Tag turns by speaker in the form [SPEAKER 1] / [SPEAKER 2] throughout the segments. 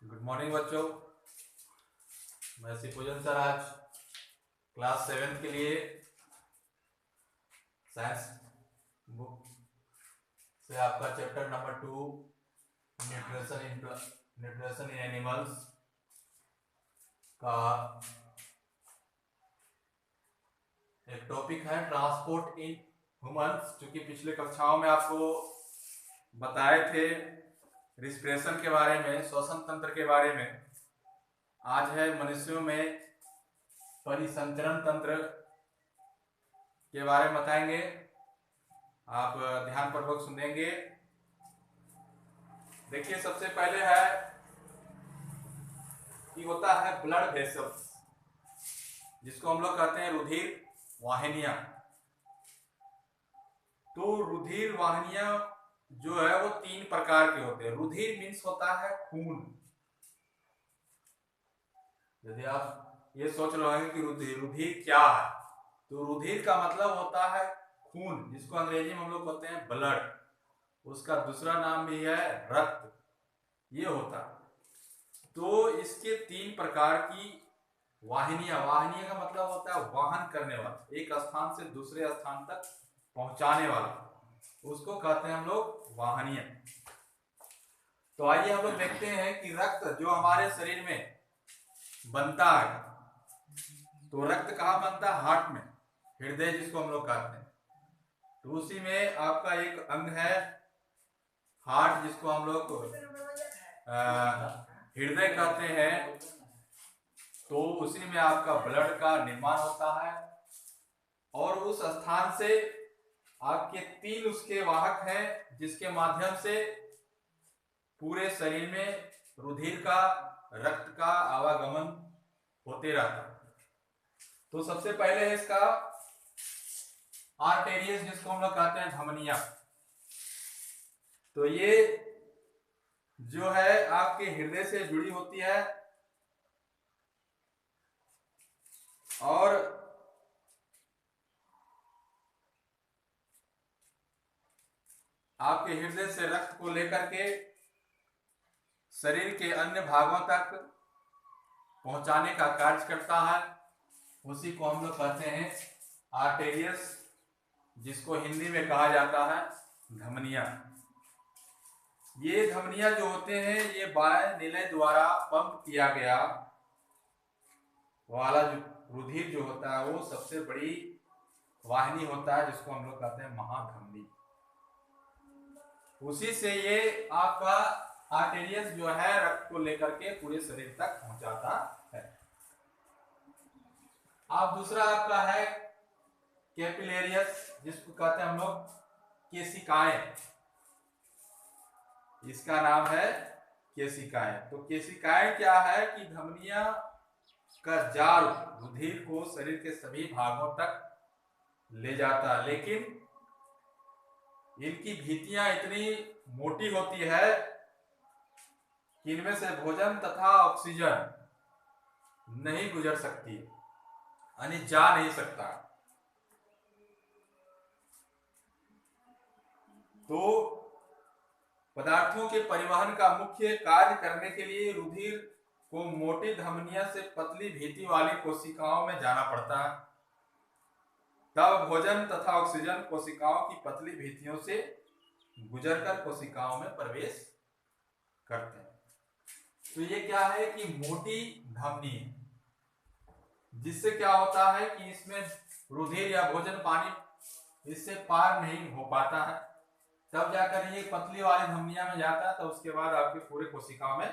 [SPEAKER 1] Good morning बच्चों। मैं Shivpujan sir आज क्लास 7 के लिए साइंस बुक से आपका chapter number 2 nutrition in animals का एक टॉपिक है ट्रांसपोर्ट इन ह्यूमंस। चूंकि पिछले कक्षाओं में आपको बताए थे रिस्पिरेशन के बारे में, श्वसन तंत्र के बारे में, आज है मनुष्यों में परिसंचरण तंत्र के बारे में बताएंगे। आप ध्यानपूर्वक सुनेंगे। देखिए, सबसे पहले है कि होता है ब्लड वेसल्स, जिसको हम लोग कहते हैं रुधिर वाहिनियां। तो रुधिर वाहिनियां जो है वो 3 प्रकार के होते हैं। रुधिर मीन्स होता है खून। यदि आप ये सोच रहे हैं कि रुधिर क्या है, तो रुधिर का मतलब होता है खून, जिसको अंग्रेजी में हम लोग कहते हैं ब्लड। उसका दूसरा नाम भी है रक्त, ये होता है। तो इसके 3 प्रकार की वाहिनियां का मतलब होता है वाहन करने वाला, एक स्थान से दूसरे स्थान तक पहुंचाने वाला, उसको कहते हैं हम लोग वाहनियां। तो आइए हम लोग देखते हैं कि रक्त जो हमारे शरीर में बनता है, तो रक्त कहाँ बनता है? हार्ट में, हृदय जिसको हम लोग कहते हैं। तो उसी में आपका एक अंग है हार्ट, जिसको हम लोग हृदय कहते हैं। तो उसी में आपका ब्लड का निर्माण होता है, और उस स्थान से आपके 3 उसके वाहक हैं, जिसके माध्यम से पूरे शरीर में रुधिर का, रक्त का आवागमन होते रहता है। तो सबसे पहले है इसका आर्टेरियस, जिसको हम लोग कहते हैं धमनियां। तो ये जो है आपके हृदय से जुड़ी होती है, और आपके हृदय से रक्त को लेकर के शरीर के अन्य भागों तक पहुंचाने का कार्य करता है। उसी को हम लोग कहते हैं आर्टेरियस, जिसको हिंदी में कहा जाता है धमनियां। ये धमनियां जो होते हैं, ये बाह्य निलय द्वारा पंप किया गया वाला जो रुधिर जो होता है, वो सबसे बड़ी वाहिनी होता है, जिसको हम लोग कहते हैं महाधमनी। उसी से ये आपका आर्टेरियस जो है रक्त को लेकर के पूरे शरीर तक पहुंचाता है। अब दूसरा आपका है कैपिलेरियस, जिसको कहते हैं हम लोग केशिकाएं। इसका नाम है केशिकाएं। तो केशिकाएं क्या है कि धमनियां का जाल रुधिर को शरीर के सभी भागों तक ले जाता है, लेकिन इनकी भित्तियां इतनी मोटी होती है कि इनमें से भोजन तथा ऑक्सीजन नहीं गुजर सकती, यानी जा नहीं सकता। तो पदार्थों के परिवहन का मुख्य कार्य करने के लिए रुधिर को मोटी धमनियां से पतली भित्ति वाली कोशिकाओं में जाना पड़ता है। तब भोजन तथा ऑक्सीजन कोशिकाओं की पतली भित्तियों से गुजरकर कोशिकाओं में प्रवेश करते हैं। तो ये क्या है कि मोटी धमनी है, जिससे क्या होता है कि इसमें रुधिर या भोजन पानी इससे पार नहीं हो पाता है। तब जाकर ये पतली वाली धमनियां में जाता है, तो उसके बाद आपके पूरे कोशिकाओं में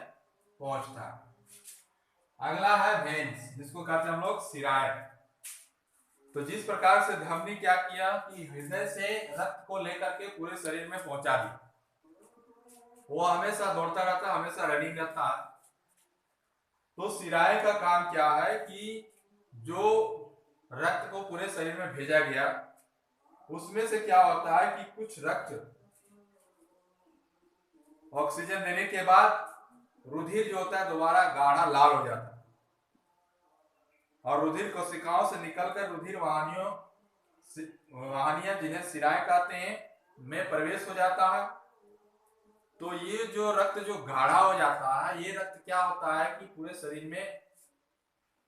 [SPEAKER 1] पहुंचता है। अगला है वेन्स, जिसको कहते हैं हम लोग शिराएं। तो जिस प्रकार से धमनी क्या किया कि हृदय से रक्त को लेकर के पूरे शरीर में पहुंचा दी, वो हमेशा दौड़ता रहता, हमेशा रनिंग रहता है। तो शिराएं का काम क्या है कि जो रक्त को पूरे शरीर में भेजा गया, उसमें से क्या होता है कि कुछ रक्त ऑक्सीजन देने के बाद रुधिर जो होता है दोबारा गाढ़ा लाल हो जाता है, और रुधिर कोशिकाओं से निकलकर रुधिर वाहिनियां, जिन्हें शिराएं कहते हैं, में प्रवेश हो जाता है। तो ये जो रक्त जो गाढ़ा हो जाता है, ये रक्त क्या होता है कि पूरे शरीर में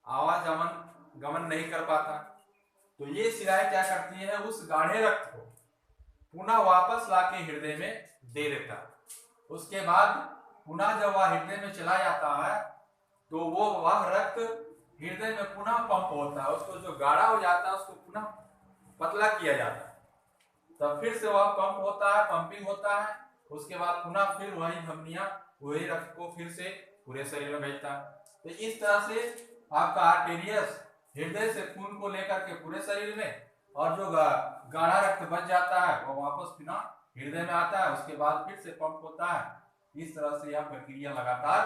[SPEAKER 1] आवागमन गमन नहीं कर पाता। तो ये शिराएं क्या करती है, उस गाढ़े रक्त को पुनः वापस लाके हृदय में दे देता है। उसके बाद पुनः जब वह हृदय में चला जाता है तो वो वह रक्त हृदय में पुनः पंप होता है, उसको जो गाढ़ा हो जाता है उसको पुनः पतला किया जाता है, तब फिर से वह पंप होता है, पंपिंग होता है। उसके बाद पुनः फिर वही धमनियां वही रक्त को फिर से पूरे शरीर में भेजता है। तो इस तरह से आपका आर्टेरियस हृदय से खून को लेकर के पूरे शरीर में, और जो गाढ़ा रक्त बच जाता है वो वापस पुनः हृदय में आता है, उसके बाद फिर से पंप होता है। इस तरह से यह प्रक्रिया लगातार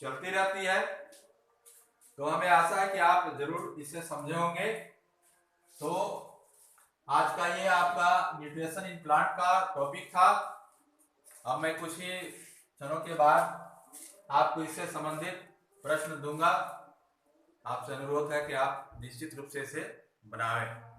[SPEAKER 1] चलती रहती है। तो हमें आशा है कि आप जरूर इसे समझे होंगे। तो आज का ये आपका न्यूट्रिशन इन प्लांट का टॉपिक था। अब मैं कुछ ही क्षणों के बाद आपको इससे संबंधित प्रश्न दूंगा। आपसे अनुरोध है कि आप निश्चित रूप से इसे बनाएं।